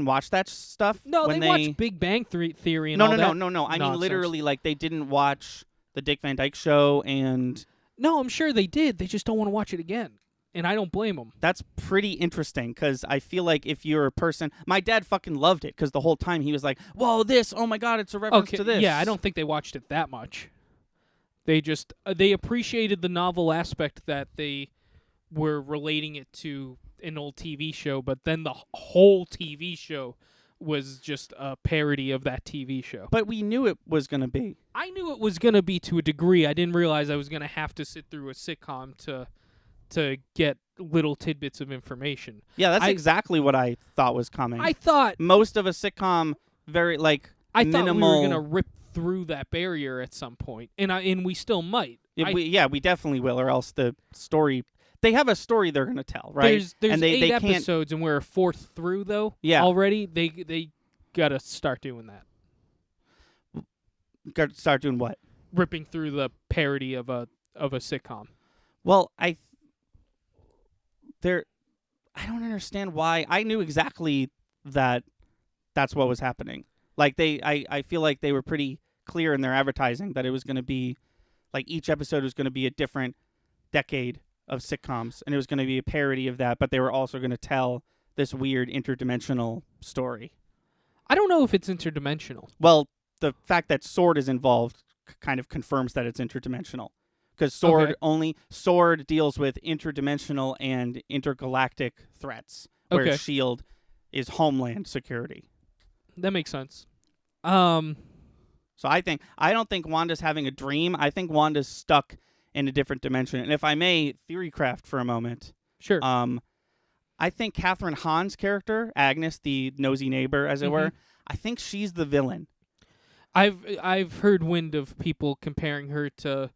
watch that stuff? No, when they watched Big Bang Theory and all that. No. I mean nonsense. literally like they didn't watch the Dick Van Dyke Show and... No, I'm sure they did. They just don't want to watch it again. And I don't blame them. That's pretty interesting because I feel like if you're a person... My dad fucking loved it because the whole time he was like, whoa, this, oh my God, it's a reference to this. Yeah, I don't think they watched it that much. They just... they appreciated the novel aspect that they were relating it to an old TV show, but then the whole TV show was just a parody of that TV show. But we knew it was going to be. I knew it was going to be to a degree. I didn't realize I was going to have to sit through a sitcom to get little tidbits of information. Yeah, that's exactly what I thought was coming. I thought... Most of a sitcom, very, like, I minimal... thought we were going to rip through that barrier at some point, and we still might. We definitely will, or else the story... They have a story they're going to tell, right? There's and 8 episodes, and we're a 4th through, though. Yeah. Already, they got to start doing that. Got to start doing what? Ripping through the parody of a sitcom. Well, I don't understand why. I knew exactly that that's what was happening. Like I feel like they were pretty clear in their advertising that it was going to be, like each episode was going to be a different decade of sitcoms, and it was going to be a parody of that, but they were also going to tell this weird interdimensional story. I don't know if it's interdimensional. Well, the fact that S.W.O.R.D. is involved kind of confirms that it's interdimensional. Because S.W.O.R.D. deals with interdimensional and intergalactic threats, whereas S.H.I.E.L.D. is homeland security. That makes sense. So I don't think Wanda's having a dream. I think Wanda's stuck in a different dimension. And if I may theory craft for a moment. Sure. I think Catherine Hahn's character, Agnes, the nosy neighbor, as it were, I think she's the villain. I've heard wind of people comparing her to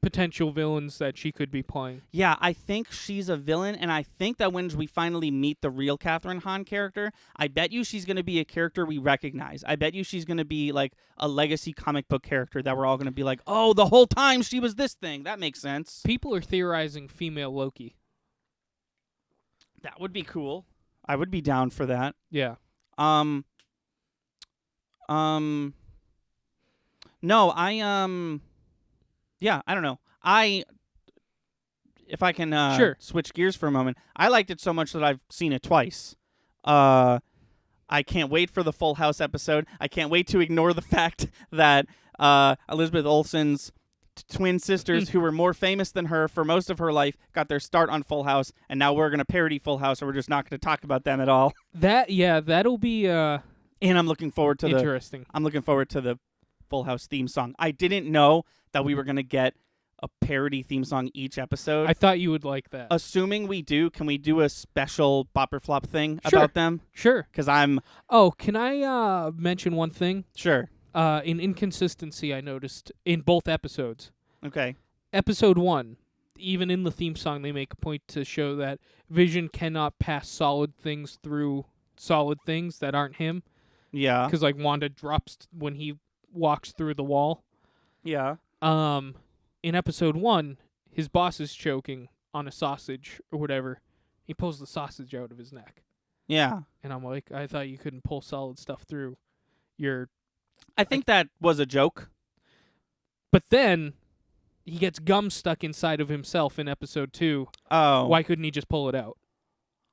potential villains that she could be playing. Yeah, I think she's a villain, and I think that when we finally meet the real Catherine Hahn character, I bet you she's going to be a character we recognize. I bet you she's going to be like a legacy comic book character that we're all going to be like, oh, the whole time she was this thing. That makes sense. People are theorizing female Loki. That would be cool. I would be down for that. Yeah. No, yeah, I don't know. If I can Sure. switch gears for a moment, I liked it so much that I've seen it twice. I can't wait for the Full House episode. I can't wait to ignore the fact that Elizabeth Olsen's twin sisters, who were more famous than her for most of her life, got their start on Full House, and now we're going to parody Full House, or we're just not going to talk about them at all. That'll be And I'm looking forward to interesting. I'm looking forward to the Full House theme song. I didn't know that we were going to get a parody theme song each episode. I thought you would like that. Assuming we do, can we do a special Bopper Flop thing Sure. about them? Sure. Because I'm... Oh, can I mention one thing? Sure. An inconsistency I noticed in both episodes. Okay. Episode 1, even in the theme song, they make a point to show that Vision cannot pass solid things through solid things that aren't him. Yeah. Because, like, Wanda drops when he walks through the wall. Yeah. In episode 1, his boss is choking on a sausage or whatever. He pulls the sausage out of his neck. Yeah. And I'm like, I thought you couldn't pull solid stuff through your... I think that was a joke. But then he gets gum stuck inside of himself in episode 2. Oh. Why couldn't he just pull it out?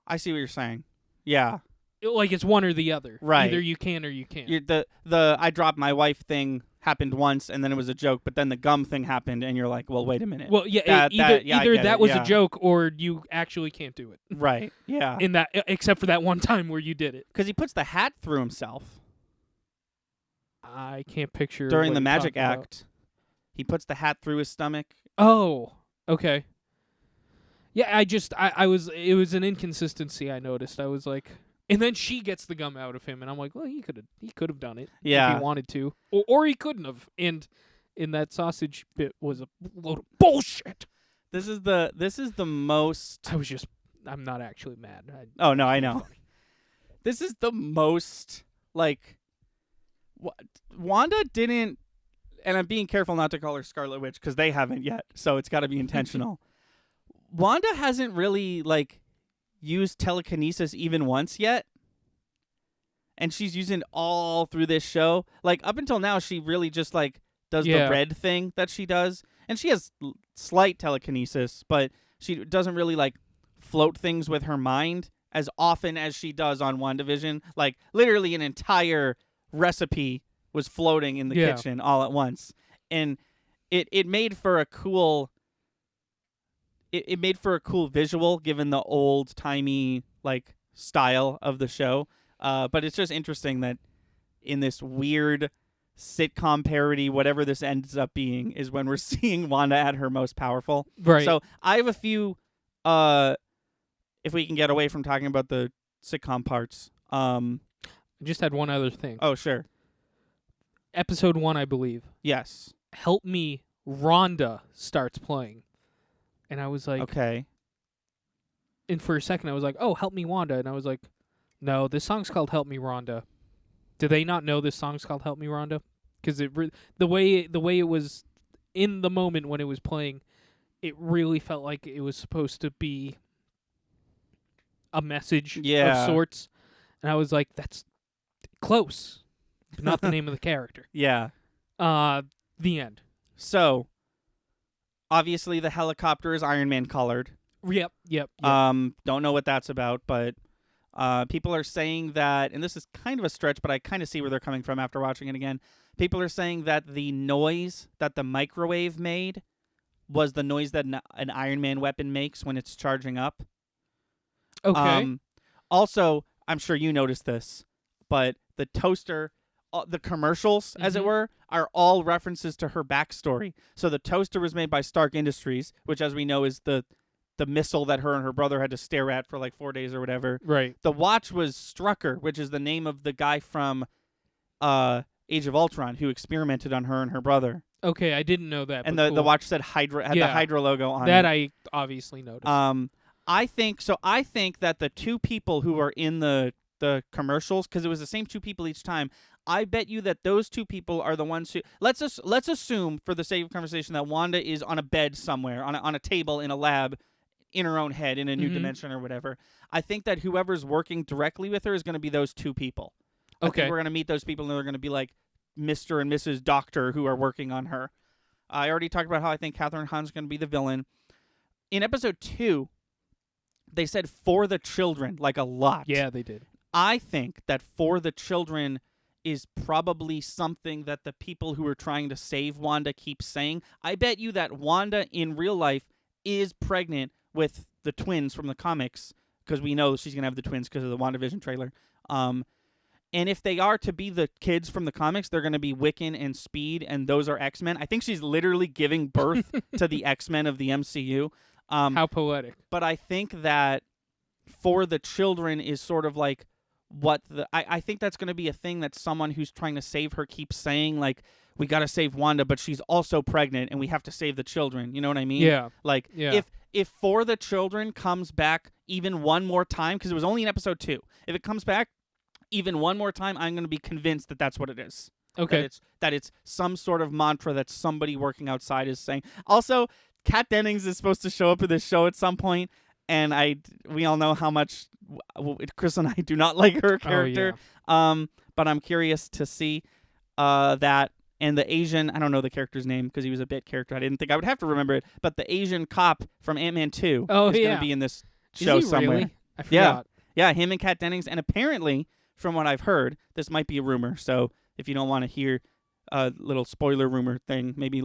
I see what you're saying. Yeah. Like, it's one or the other. Right. Either you can or you can't. The I dropped my wife thing happened once, and then it was a joke, but then the gum thing happened, and you're like, well, wait a minute. Well, yeah, I either get that it, was yeah. a joke or you actually can't do it. Right. Yeah. In that, except for that one time where you did it. Because he puts the hat through himself I can't picture during what the you're magic talking about. act. He puts the hat through his stomach. Oh, okay. Yeah, it was an inconsistency I noticed. I was like, and then she gets the gum out of him, and I'm like, well, he could have done it Yeah. if he wanted to, or he couldn't have. And that sausage bit was a load of bullshit. This is the most. I'm not actually mad. Oh no, I know. This is the most like. Wanda didn't, and I'm being careful not to call her Scarlet Witch because they haven't yet, so it's got to be intentional. Wanda hasn't really like used telekinesis even once yet, and she's using it all through this show. Like up until now, she really just like does the red thing that she does, and she has slight telekinesis, but she doesn't really like float things with her mind as often as she does on WandaVision. Like literally an entire recipe was floating in the kitchen all at once, and it made for a cool it made for a cool visual given the old timey like style of the show, but it's just interesting that in this weird sitcom parody, whatever this ends up being, is when we're seeing Wanda at her most powerful. Right. So I have a few if we can get away from talking about the sitcom parts. I just had one other thing. Oh, sure. Episode 1, I believe. Yes. Help Me, Rhonda starts playing. And I was like... Okay. And for a second, I was like, oh, Help Me, Wanda. And I was like, no, this song's called Help Me, Rhonda. Do they not know this song's called Help Me, Rhonda? Because the way it was in the moment when it was playing, it really felt like it was supposed to be a message of sorts. And I was like, that's close, but not the name of the character. Yeah. The end. So, obviously the helicopter is Iron Man colored. Yep. Don't know what that's about, but people are saying that, and this is kind of a stretch, but I kind of see where they're coming from after watching it again. People are saying that the noise that the microwave made was the noise that an Iron Man weapon makes when it's charging up. Okay. Also, I'm sure you noticed this, but the toaster, the commercials, as it were, are all references to her backstory. So the toaster was made by Stark Industries, which, as we know, is the missile that her and her brother had to stare at for like 4 days or whatever. Right. The watch was Strucker, which is the name of the guy from Age of Ultron, who experimented on her and her brother. Okay, I didn't know that. And but the cool. watch said Hydra, had the Yeah. Hydra logo on that it. I obviously noticed. I think that the two people who are in the commercials, because it was the same two people each time, I bet you that those two people are the ones who let's assume for the sake of conversation that Wanda is on a bed somewhere, on a table in a lab, in her own head in a new dimension or whatever. I think that whoever's working directly with her is going to be those two people. I Okay. think we're going to meet those people and they're going to be like Mr. and Mrs. Doctor who are working on her. I already talked about how I think Catherine Hahn's going to be the villain. In episode 2, they said for the children, like a lot. Yeah, they did. I think that for the children is probably something that the people who are trying to save Wanda keep saying. I bet you that Wanda in real life is pregnant with the twins from the comics, because we know she's going to have the twins because of the WandaVision trailer. And if they are to be the kids from the comics, they're going to be Wiccan and Speed, and those are X-Men. I think she's literally giving birth to the X-Men of the MCU. How poetic. But I think that for the children is sort of like what I think that's going to be a thing that someone who's trying to save her keeps saying, like, we got to save Wanda, but she's also pregnant and we have to save the children. You know what I mean? Yeah. Like, Yeah. if For the Children comes back even one more time, because it was only in episode 2, if it comes back even one more time, I'm going to be convinced that that's what it is. Okay. That it's some sort of mantra that somebody working outside is saying. Also, Kat Dennings is supposed to show up in this show at some point, and we all know how much Chris and I do not like her character. But I'm curious to see that. And the Asian, I don't know the character's name because he was a bit character. I didn't think I would have to remember it. But the Asian cop from Ant-Man 2 is going to be in this show Is he somewhere. Really? I forgot. Yeah, him and Kat Dennings. And apparently, from what I've heard, this might be a rumor. So if you don't want to hear a little spoiler rumor thing, maybe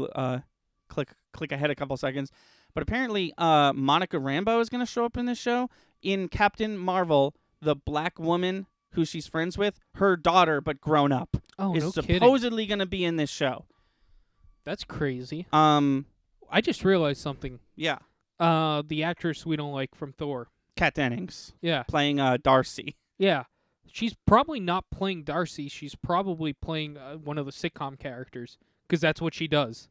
click ahead a couple seconds. But apparently, Monica Rambeau is going to show up in this show. In Captain Marvel, the black woman who she's friends with, her daughter, but grown up, Oh, is no kidding. supposedly going to be in this show. That's crazy. I just realized something. Yeah, The actress we don't like from Thor. Kat Dennings Yeah. playing Darcy. Yeah. She's probably not playing Darcy. She's probably playing one of the sitcom characters, because that's what she does.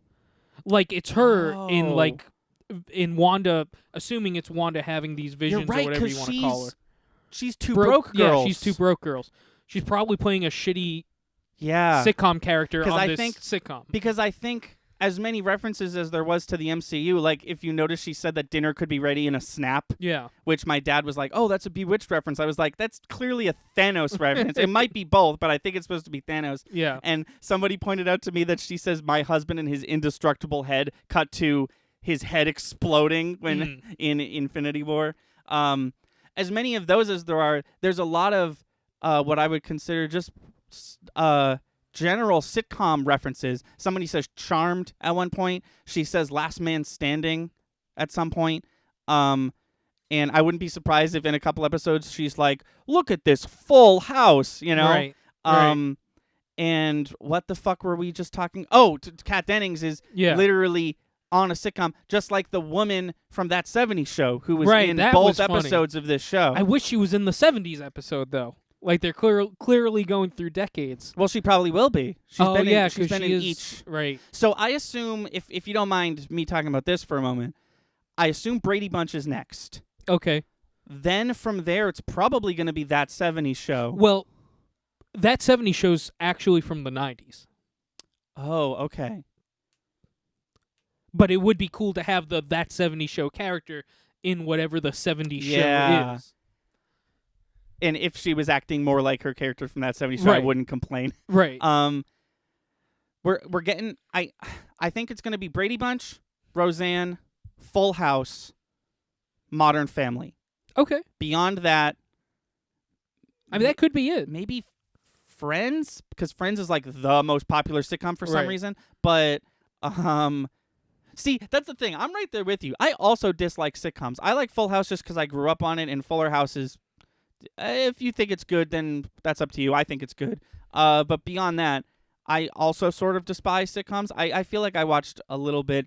Like, it's her in Wanda, assuming it's Wanda having these visions You're right, or whatever you want to call her. She's Two Broke Girls. Yeah, she's Two Broke Girls. She's probably playing a shitty Yeah, sitcom character 'Cause on I this think- sitcom. because I think as many references as there was to the MCU, like if you notice, she said that dinner could be ready in a snap, Yeah. which my dad was like, "Oh, that's a Bewitched reference." I was like, "That's clearly a Thanos reference." It might be both, but I think it's supposed to be Thanos. Yeah. And somebody pointed out to me that she says, "My husband and his indestructible head," cut to his head exploding when in Infinity War. As many of those as there are, there's a lot of what I would consider just general sitcom references. Somebody says Charmed at one point. She says Last Man Standing at some point. And I wouldn't be surprised if in a couple episodes she's like, "Look at this Full House," you know? Right. And what the fuck were we just talking? Oh, Kat Dennings is literally on a sitcom, just like the woman from That 70s Show who was in that both was funny. episodes of this show. I wish she was in the 70s episode, though. Like, they're clearly going through decades. Well, she probably will be. She's been in is, each. Right. So I assume, if you don't mind me talking about this for a moment, I assume Brady Bunch is next. Okay. Then from there, it's probably going to be That 70s Show. Well, That 70s Show's actually from the 90s. Oh, okay. But it would be cool to have That 70s Show character in whatever the 70s show is. And if she was acting more like her character from That 70s Show, I wouldn't complain. Right. We're getting. I think it's going to be Brady Bunch, Roseanne, Full House, Modern Family. Okay. Beyond that, I mean, that could be it. maybe Friends, because Friends is like the most popular sitcom for some Right. reason. But see, that's the thing. I'm right there with you. I also dislike sitcoms. I like Full House just because I grew up on it, and Fuller House is. If you think it's good, then that's up to you. I think it's good. But beyond that, I also sort of despise sitcoms. I feel like I watched a little bit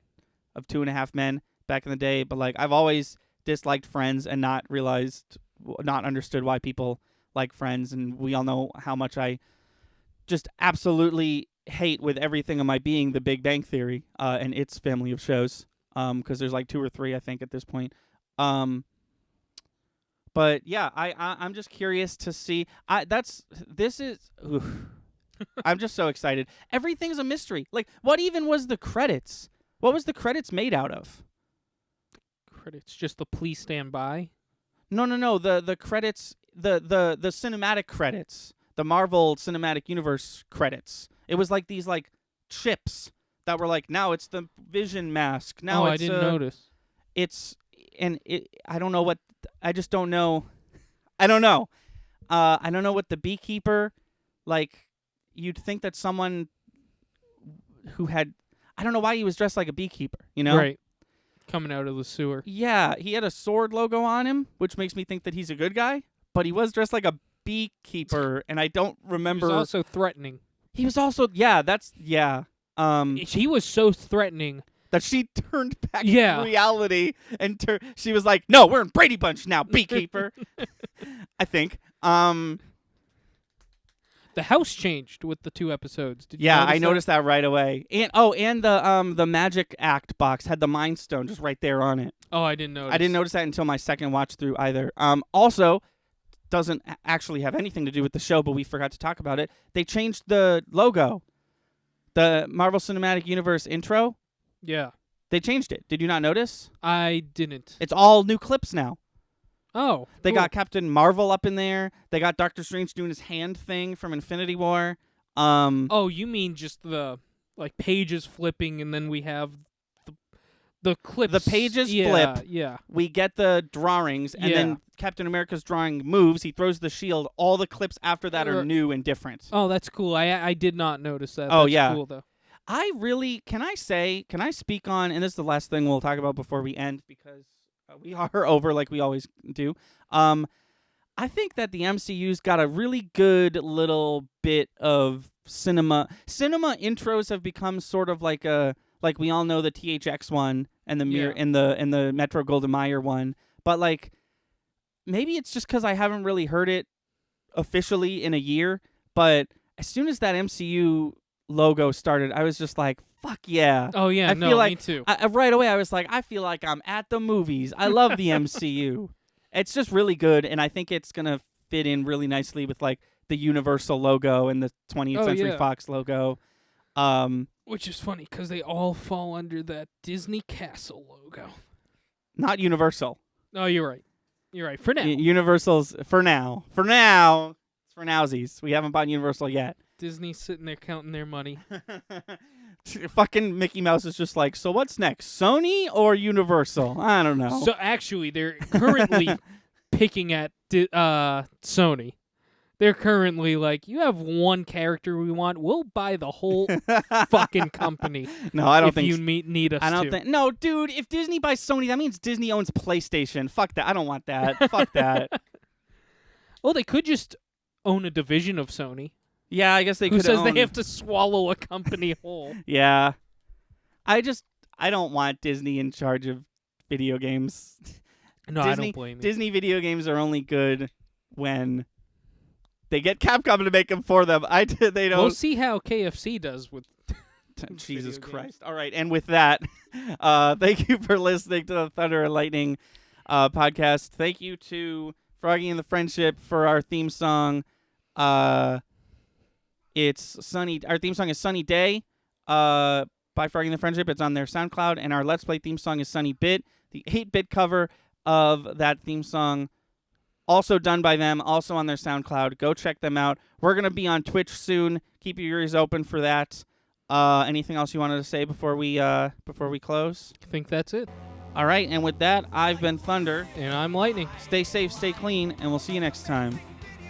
of 2.5 Men back in the day, but like I've always disliked Friends and not understood why people like Friends, and we all know how much I just absolutely hate with everything of my being The Big Bang Theory and its family of shows, because there's like 2 or 3 I think at this point. But yeah, I'm just curious to see. I'm just so excited. Everything's a mystery. Like, what even was the credits? What was the credits made out of? Credits, just the please stand by. No. The credits, the cinematic credits, the Marvel Cinematic Universe credits. It was like these like chips that were like, now it's the Vision mask. Now I it's didn't notice. I don't know what. I just don't know. I don't know. I don't know what the beekeeper, like, you'd think that someone who had, I don't know why he was dressed like a beekeeper, you know? Right. Coming out of the sewer. Yeah, he had a sword logo on him, which makes me think that he's a good guy, but he was dressed like a beekeeper, and I don't remember. He was also threatening. He was also, yeah. He was so threatening. That she turned back Yeah. to reality and she was like, "No, we're in Brady Bunch now, beekeeper." I think. The house changed with the 2 episodes. Did you Yeah, notice I noticed that right away. And the Magic Act box had the Mind Stone just right there on it. Oh, I didn't notice. I didn't notice that until my second watch through either. Also, doesn't actually have anything to do with the show, but we forgot to talk about it. They changed the logo. The Marvel Cinematic Universe intro. Yeah. They changed it. Did you not notice? I didn't. It's all new clips now. Oh. They cool. got Captain Marvel up in there. They got Doctor Strange doing his hand thing from Infinity War. Oh, you mean just the like pages flipping, and then we have the clips. The pages flip. Yeah. We get the drawings, and then Captain America's drawing moves. He throws the shield. All the clips after that are new and different. Oh, that's cool. I did not notice that. Oh, That's yeah. cool though. can I speak on, and this is the last thing we'll talk about before we end, because we are over like we always do. I think that the MCU's got a really good little bit of cinema. Cinema intros have become sort of like we all know the THX one and the and the Metro Goldwyn Mayer one, but like maybe it's just because I haven't really heard it officially in a year. But as soon as that MCU logo started, I was just like, fuck yeah. Oh yeah, me too. Right away I was like, I feel like I'm at the movies. I love the MCU. It's just really good, and I think it's gonna fit in really nicely with like the Universal logo and the 20th Century Fox logo. Which is funny because they all fall under that Disney Castle logo. Not Universal. Oh, you're right. You're right. For now. Universal's for now. For now. It's for nowsies. We haven't bought Universal yet. Disney's sitting there counting their money. Fucking Mickey Mouse is just like, so what's next? Sony or Universal? I don't know. So actually, they're currently picking at Sony. They're currently like, you have one character we want, we'll buy the whole fucking company. No, I don't think you need us. I don't to. think. No, dude. If Disney buys Sony, that means Disney owns PlayStation. Fuck that. I don't want that. Fuck that. Well, they could just own a division of Sony. Yeah, I guess they Who could. says they have to swallow a company whole? Yeah, I don't want Disney in charge of video games. No, I don't blame you. Disney video games are only good when they get Capcom to make them for them. They don't. We'll see how KFC does with. Jesus video Christ! All right, and with that, thank you for listening to the Thunder and Lightning podcast. Thank you to Froggy and the Friendship for our theme song. It's Sunny. Our theme song is Sunny Day by Froggy and the Friendship. It's on their SoundCloud. And our Let's Play theme song is Sunny Bit. The 8-bit cover of that theme song, also done by them, also on their SoundCloud. Go check them out. We're going to be on Twitch soon. Keep your ears open for that. Anything else you wanted to say before we close? I think that's it. All right. And with that, I've been Thunder. And I'm Lightning. Stay safe, stay clean, and we'll see you next time.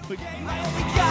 I only got